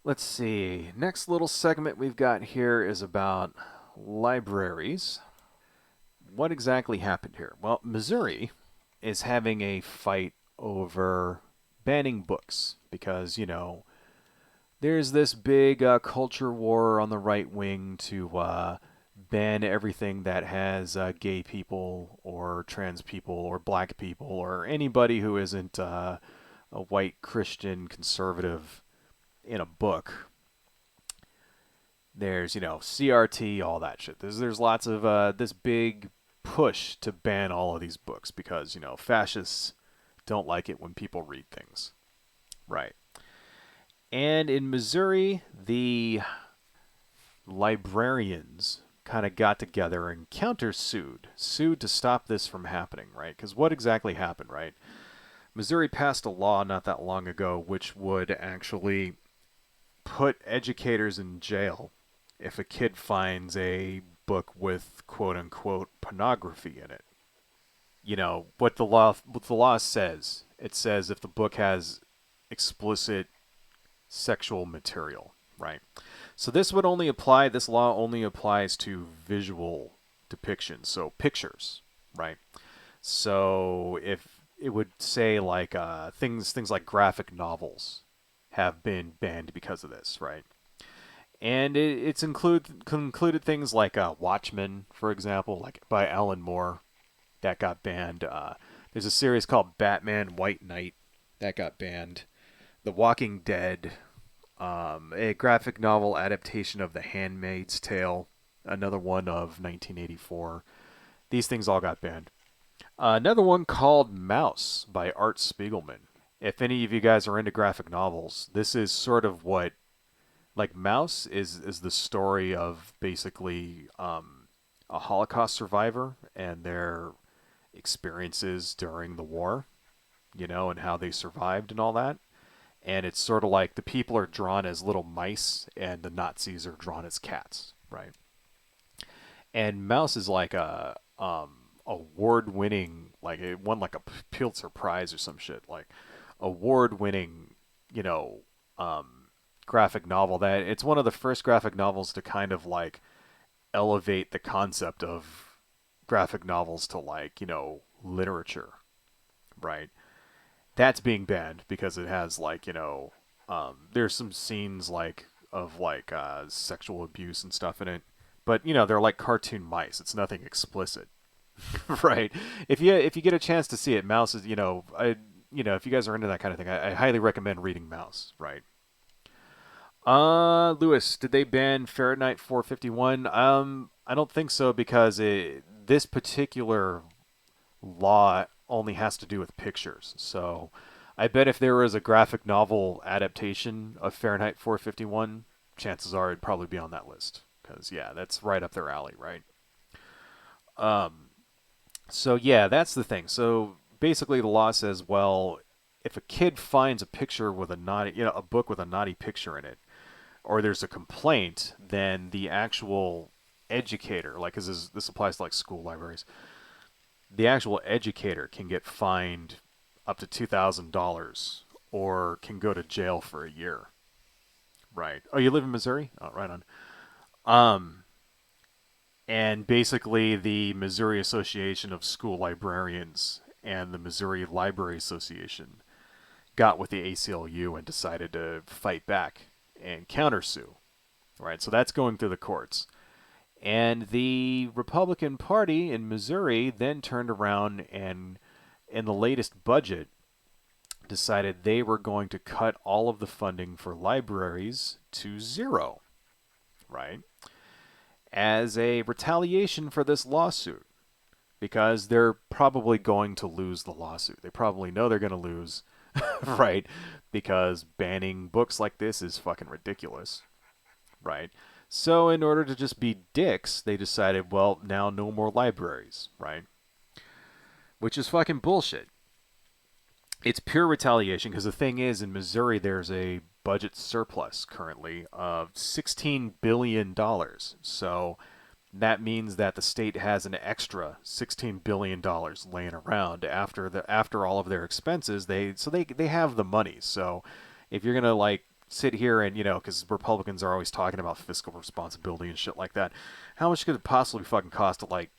Let's see. Next little segment we've got here is about libraries. What exactly happened here? Well, Missouri is having a fight over banning books because, there's this big culture war on the right wing to ban everything that has gay people or trans people or black people or anybody who isn't a white Christian conservative in a book. There's, CRT, all that shit. There's lots of this big push to ban all of these books because, fascists don't like it when people read things. Right. And in Missouri, the librarians kind of got together and sued to stop this from happening, right? Because what exactly happened, right? Missouri passed a law not that long ago which would actually put educators in jail if a kid finds a book with quote unquote pornography in it. What the law says. It says if the book has explicit sexual material, right? So this law only applies to visual depictions, so pictures, right? So if it would say like things like graphic novels have been banned because of this, right? And it's concluded things like Watchmen, for example, like by Alan Moore, that got banned. There's a series called Batman White Knight that got banned. The Walking Dead, a graphic novel adaptation of The Handmaid's Tale, another one of 1984. These things all got banned. Another one called Mouse by Art Spiegelman. If any of you guys are into graphic novels, this is sort of what like Mouse is the story of basically a Holocaust survivor and their experiences during the war, and how they survived and all that. And it's sort of like the people are drawn as little mice and the Nazis are drawn as cats, right? And Mouse is like a award-winning, like it won like a Pulitzer Prize or some shit, like award-winning, you know, um, graphic novel. That it's one of the first graphic novels to kind of like elevate the concept of graphic novels to like literature, right? That's being banned because it has like there's some scenes like of like sexual abuse and stuff in it, but they're like cartoon mice. It's nothing explicit, right? If you get a chance to see it, Mouse is if you guys are into that kind of thing, I highly recommend reading Mouse, right? Lewis, did they ban Fahrenheit 451? I don't think so because this particular law only has to do with pictures. So I bet if there was a graphic novel adaptation of Fahrenheit 451, chances are it'd probably be on that list. Because, yeah, that's right up their alley, right? Um, so, yeah, that's the thing. So basically, the law says, well, if a kid finds a picture with a naughty, a book with a naughty picture in it, or there's a complaint, then the actual educator, like, because this applies to like school libraries, the actual educator can get fined up to $2,000 or can go to jail for a year. Right. Oh, you live in Missouri? Oh, right on. Um, and basically, the Missouri Association of School Librarians and the Missouri Library Association got with the ACLU and decided to fight back and countersue. Right. So that's going through the courts. And the Republican Party in Missouri then turned around and, in the latest budget, decided they were going to cut all of the funding for libraries to zero, right? As a retaliation for this lawsuit, because they're probably going to lose the lawsuit. They probably know they're going to lose, right? Because banning books like this is fucking ridiculous, right? So, in order to just be dicks, they decided, well, now no more libraries, right? Which is fucking bullshit. It's pure retaliation because the thing is, in Missouri, there's a budget surplus currently of $16 billion. So that means that the state has an extra $16 billion laying around after all of their expenses. They have the money. So if you're gonna like sit here and, because Republicans are always talking about fiscal responsibility and shit like that, how much could it possibly fucking cost to, like,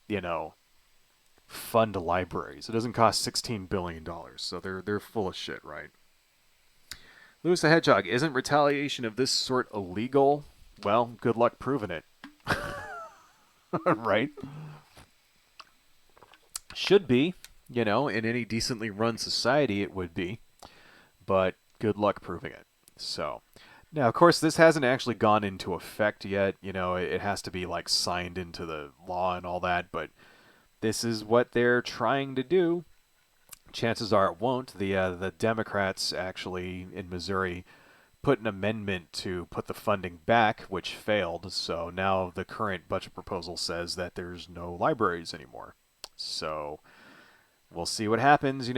you know, fund libraries? It doesn't cost $16 billion, so they're full of shit, right? Lewis the Hedgehog, isn't retaliation of this sort illegal? Well, good luck proving it. Right? Should be, in any decently run society it would be, but good luck proving it. So, now of course this hasn't actually gone into effect yet. It has to be like signed into the law and all that, but this is what they're trying to do. Chances are it won't. The Democrats actually in Missouri put an amendment to put the funding back, which failed. So now the current budget proposal says that there's no libraries anymore. So we'll see what happens. Is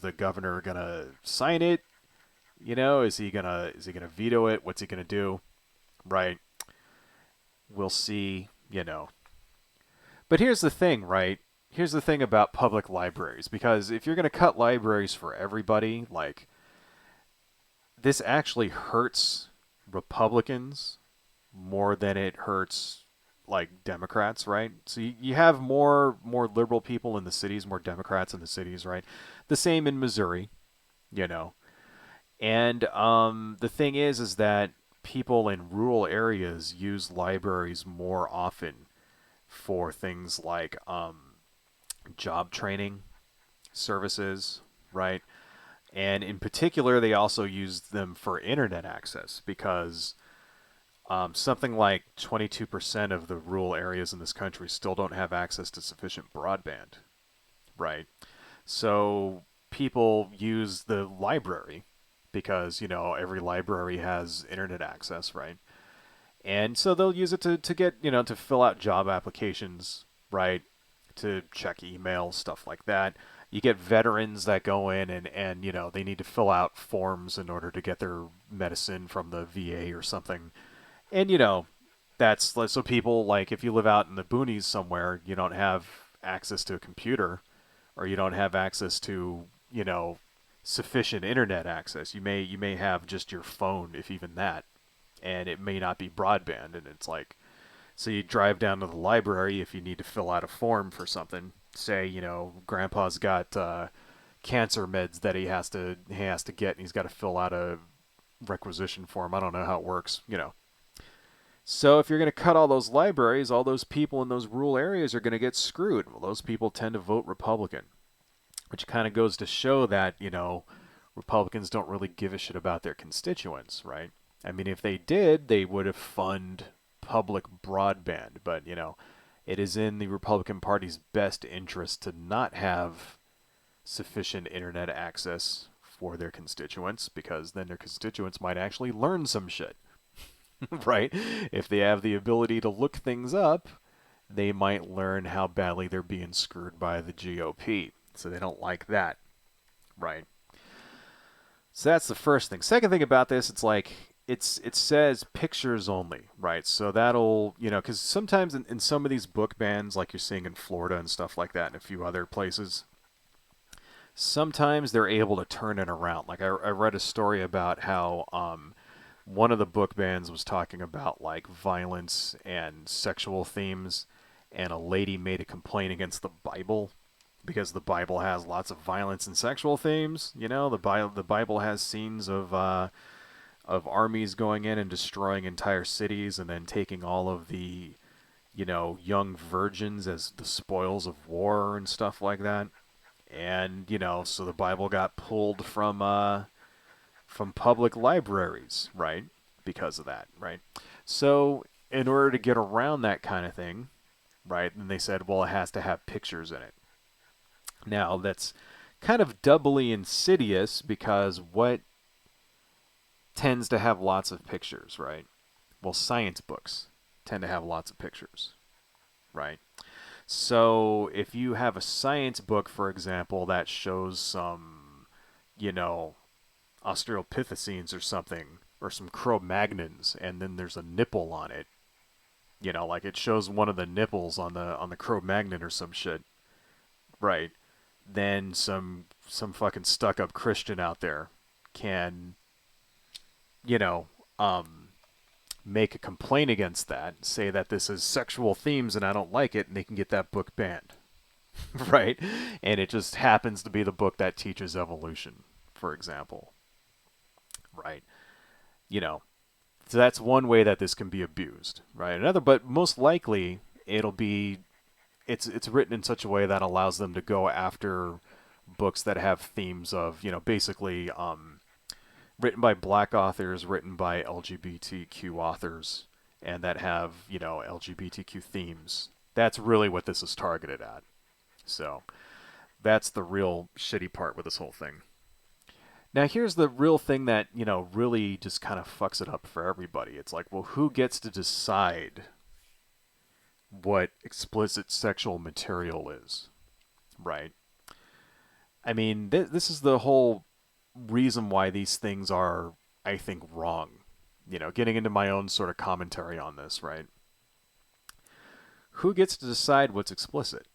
the governor gonna sign it? Is he gonna veto it? What's he gonna do? Right. We'll see. But here's the thing, right? Here's the thing about public libraries, because if you're gonna cut libraries for everybody, like, this actually hurts Republicans more than it hurts, like, Democrats, right? So you have more liberal people in the cities, more Democrats in the cities, right? The same in Missouri, you know. And the thing is that people in rural areas use libraries more often for things like job training services, right? And in particular, they also use them for internet access because something like 22% of the rural areas in this country still don't have access to sufficient broadband, right? So people use the library because, every library has internet access, right? And so they'll use it to get, to fill out job applications, right? To check email, stuff like that. You get veterans that go in and they need to fill out forms in order to get their medicine from the VA or something. And, that's so people, like, if you live out in the boonies somewhere, you don't have access to a computer or you don't have access to, sufficient internet access. You may have just your phone, if even that, and it may not be broadband. And it's like, so you drive down to the library if you need to fill out a form for something. Say, Grandpa's got cancer meds that he has to get, and he's got to fill out a requisition form. I don't know how it works. So if you're going to cut all those libraries, all those people in those rural areas are going to get screwed. Well, those people tend to vote Republican, which kind of goes to show that, Republicans don't really give a shit about their constituents, right? I mean, if they did, they would have funded public broadband, but, it is in the Republican Party's best interest to not have sufficient internet access for their constituents, because then their constituents might actually learn some shit, right? If they have the ability to look things up, they might learn how badly they're being screwed by the GOP. So they don't like that, right? So that's the first thing. Second thing about this, it's like it says pictures only, right? So that'll, because sometimes in some of these book bans, like you're seeing in Florida and stuff like that and a few other places, sometimes they're able to turn it around. Like I read a story about how one of the book bans was talking about like violence and sexual themes, and a lady made a complaint against the Bible because the Bible has lots of violence and sexual themes. The Bible has scenes of armies going in and destroying entire cities and then taking all of the young virgins as the spoils of war and stuff like that. And so the Bible got pulled from public libraries, right? Because of that, right? So in order to get around that kind of thing, right, then they said, well, it has to have pictures in it. Now, that's kind of doubly insidious because what tends to have lots of pictures, right? Well, science books tend to have lots of pictures, right? So if you have a science book, for example, that shows some, you know, Australopithecines or something, or some Cro-Magnons, and then there's a nipple on it, like it shows one of the nipples on the Cro-Magnon or some shit, right? Then some fucking stuck-up Christian out there can you know, um, make a complaint against that, say that this is sexual themes and I don't like it, and they can get that book banned, right? And it just happens to be the book that teaches evolution, for example, right? You know, so that's one way that this can be abused, right? Another, but most likely it'll be it's written in such a way that allows them to go after books that have themes of, basically written by black authors, written by LGBTQ authors, and that have, LGBTQ themes. That's really what this is targeted at. So that's the real shitty part with this whole thing. Now, here's the real thing that, really just kind of fucks it up for everybody. It's like, well, who gets to decide what explicit sexual material is, right? I mean, this is the whole reason why these things are, I think, wrong. Getting into my own sort of commentary on this, right? Who gets to decide what's explicit,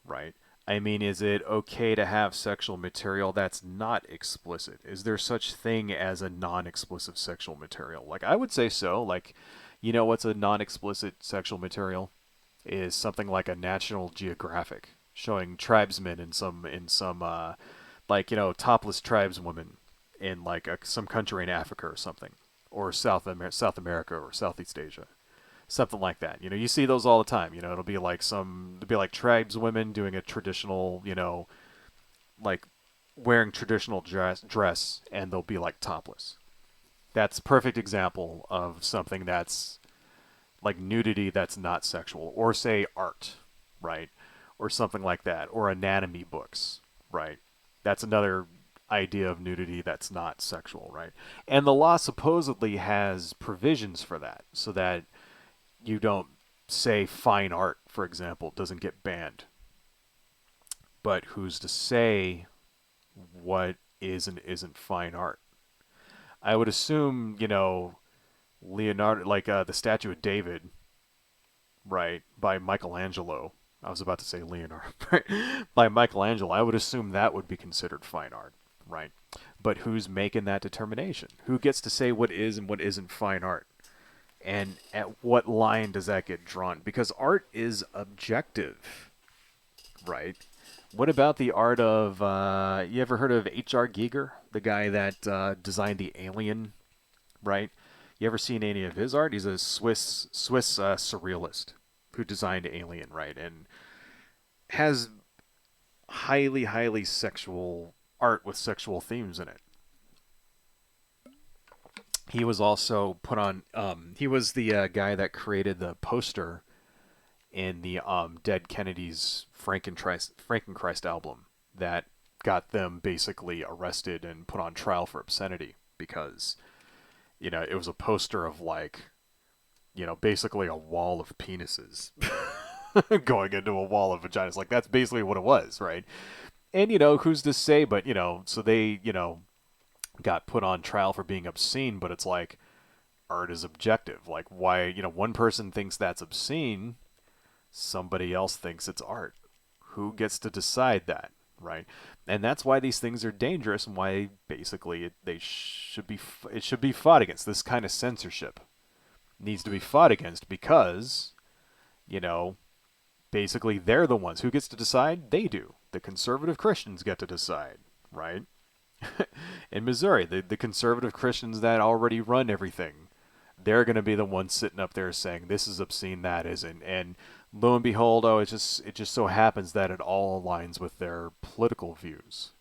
right? I mean, is it okay to have sexual material that's not explicit? Is there such thing as a non-explicit sexual material? Like, I would say so. Like, what's a non-explicit sexual material? Is something like a National Geographic showing tribesmen in some like topless tribeswomen in like some country in Africa or something, or South America or Southeast Asia, something like that. You see those all the time. It'll be like tribeswomen doing a traditional, like wearing traditional dress, and they'll be like topless. That's a perfect example of something that's like nudity that's not sexual, or say art, right? Or something like that, or anatomy books, right? That's another idea of nudity that's not sexual, right? And the law supposedly has provisions for that, so that you don't say fine art, for example, doesn't get banned. But who's to say what is and isn't fine art? I would assume, Leonardo, like the statue of David, right, by Michelangelo. I was about to say Leonardo, right? By Michelangelo, I would assume that would be considered fine art, right? But who's making that determination? Who gets to say what is and what isn't fine art? And at what line does that get drawn? Because art is objective, right? What about the art of, you ever heard of H.R. Giger, the guy that designed the Alien, right? You ever seen any of his art? He's a Swiss surrealist who designed Alien, right? And has highly sexual art with sexual themes in it. He was also put on. He was the guy that created the poster in the Dead Kennedys Frankenchrist album that got them basically arrested and put on trial for obscenity because it was a poster of like basically a wall of penises going into a wall of vaginas. Like that's basically what it was, right? And who's to say? But so they got put on trial for being obscene. But it's like art is objective. Like why one person thinks that's obscene, somebody else thinks it's art. Who gets to decide that, right? And that's why these things are dangerous, and why basically it should be fought against. This kind of censorship needs to be fought against because you know basically they're the ones who gets to decide. They do. The conservative Christians get to decide, right? In Missouri, the conservative Christians that already run everything, they're going to be the ones sitting up there saying this is obscene, that isn't, and lo and behold, oh, it just so happens that it all aligns with their political views,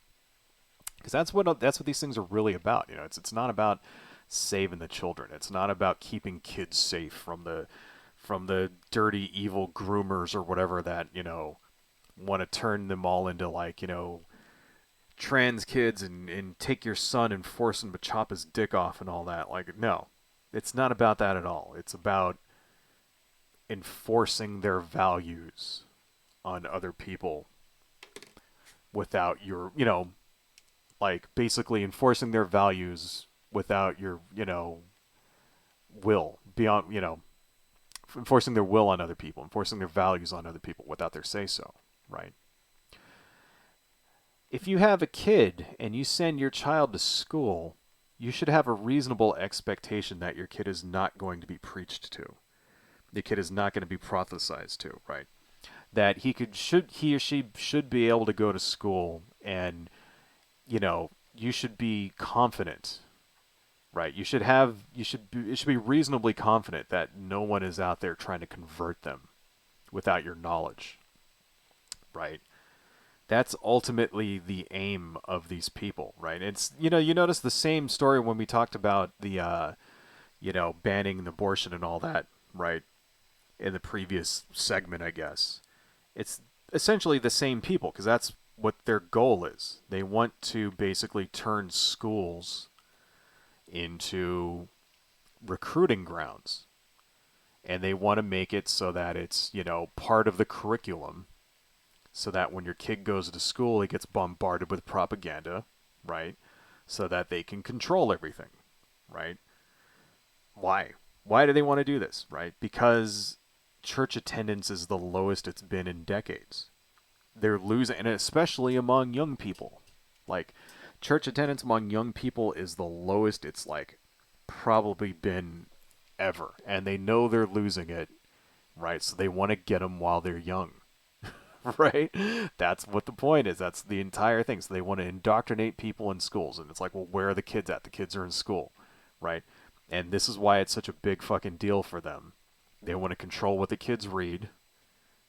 because that's what these things are really about. It's not about saving the children. It's not about keeping kids safe from the dirty, evil groomers or whatever that want to turn them all into like trans kids and take your son and force him to chop his dick off and all that. Like, no, it's not about that at all. It's about enforcing their values on other people without your, like basically enforcing their values without your, will beyond, enforcing their will on other people, enforcing their values on other people without their say so, right? If you have a kid and you send your child to school you should have a reasonable expectation that your kid is not going to be preached to. The kid is not going to be prophesized to, right? That he or she should be able to go to school, and you should be confident, right? You should be reasonably confident that no one is out there trying to convert them without your knowledge, right? That's ultimately the aim of these people, right? It's you notice the same story when we talked about the banning abortion and all that, right? In the previous segment, I guess. It's essentially the same people because that's what their goal is. They want to basically turn schools into recruiting grounds, and they want to make it so that it's part of the curriculum, so that when your kid goes to school, he gets bombarded with propaganda, right? So that they can control everything, right? Why? Why do they want to do this, right? Because church attendance is the lowest it's been in decades. They're losing, and especially among young people. Like, church attendance among young people is the lowest it's like probably been ever, and they know they're losing it, right? So they want to get them while they're young, right? That's what the point is. That's the entire thing. So they want to indoctrinate people in schools, and it's like, well, where are the kids at? The kids are in school, right? And this is why it's such a big fucking deal for them. They want to control what the kids read,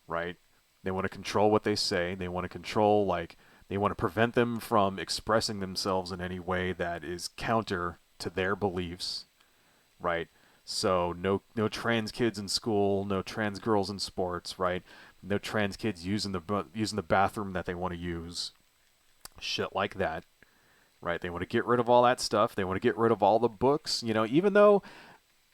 right? They want to control what they say. They want to control, like, they want to prevent them from expressing themselves in any way that is counter to their beliefs, right? So no trans kids in school, no trans girls in sports, right? No trans kids using the bathroom that they want to use, shit like that, right? They want to get rid of all that stuff. They want to get rid of all the books, even though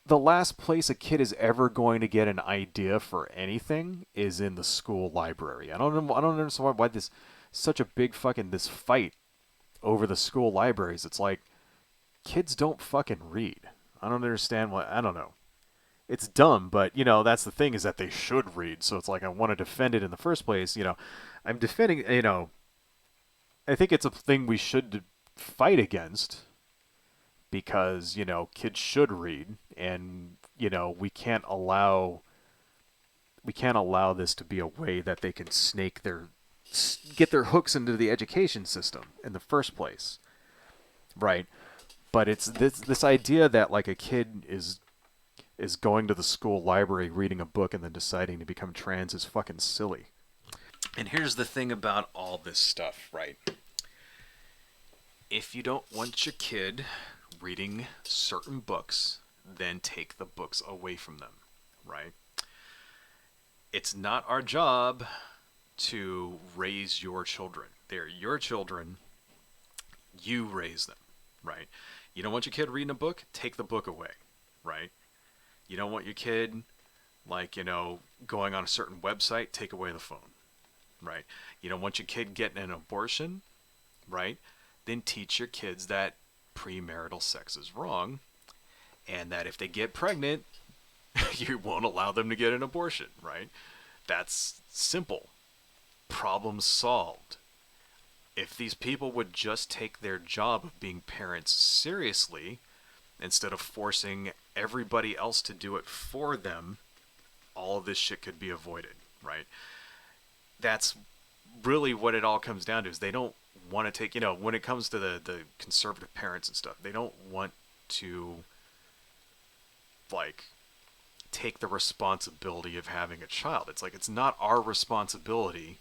the last place a kid is ever going to get an idea for anything is in the school library. I don't understand why this such a big fucking this fight over the school libraries. It's like kids don't fucking read. I don't understand why. I don't know. It's dumb, but that's the thing is that they should read. So it's like I want to defend it in the first place. I'm defending. I think it's a thing we should fight against because kids should read, and we can't allow this to be a way that they can get their hooks into the education system in the first place, right? But it's this idea that like a kid is going to the school library, reading a book, and then deciding to become trans is fucking silly. And here's the thing about all this stuff, right? If you don't want your kid reading certain books, then take the books away from them, right? It's not our job to raise your children. They're your children. You raise them, right? You don't want your kid reading a book? Take the book away, right? You don't want your kid, like, going on a certain website? Take away the phone, right? You don't want your kid getting an abortion, right? Then teach your kids that premarital sex is wrong, and that if they get pregnant, you won't allow them to get an abortion, right? That's simple. Problem solved. If these people would just take their job of being parents seriously, instead of forcing everybody else to do it for them, all of this shit could be avoided, right? That's really what it all comes down to is they don't want to take, when it comes to the conservative parents and stuff, they don't want to, like, take the responsibility of having a child. It's like, it's not our responsibility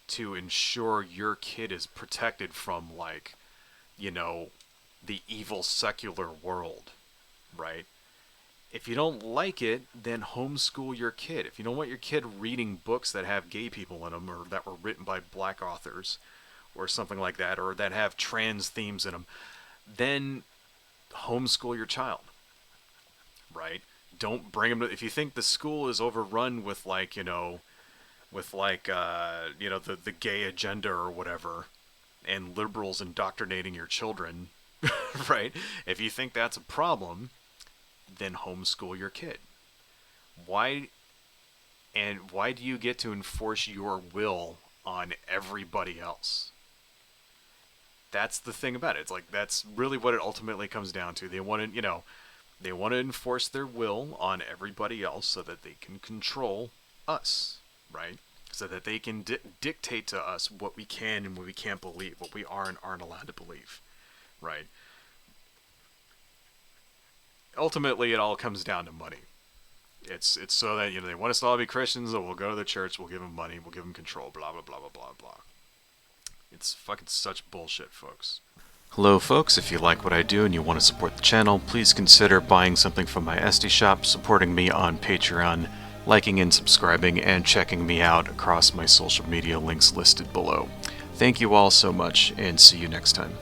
to ensure your kid is protected from, like, the evil secular world, right? If you don't like it, then homeschool your kid. If you don't want your kid reading books that have gay people in them or that were written by black authors or something like that, or that have trans themes in them, then homeschool your child, right? Don't bring them to, if you think the school is overrun with like, the gay agenda or whatever, and liberals indoctrinating your children, right? If you think that's a problem, then homeschool your kid. Why do you get to enforce your will on everybody else? That's the thing about it. It's like that's really what it ultimately comes down to. They want to, they want to enforce their will on everybody else so that they can control us, right? So that they can dictate to us what we can and what we can't believe, what we are and aren't allowed to believe, right? Ultimately, it all comes down to money. It's so that they want us to all be Christians, or we'll go to the church, we'll give them money, we'll give them control, blah blah blah blah blah blah. It's fucking such bullshit, folks. Hello folks, if you like what I do and you want to support the channel, please consider buying something from my Etsy shop, supporting me on Patreon, liking and subscribing, and checking me out across my social media links listed below. Thank you all so much, and see you next time.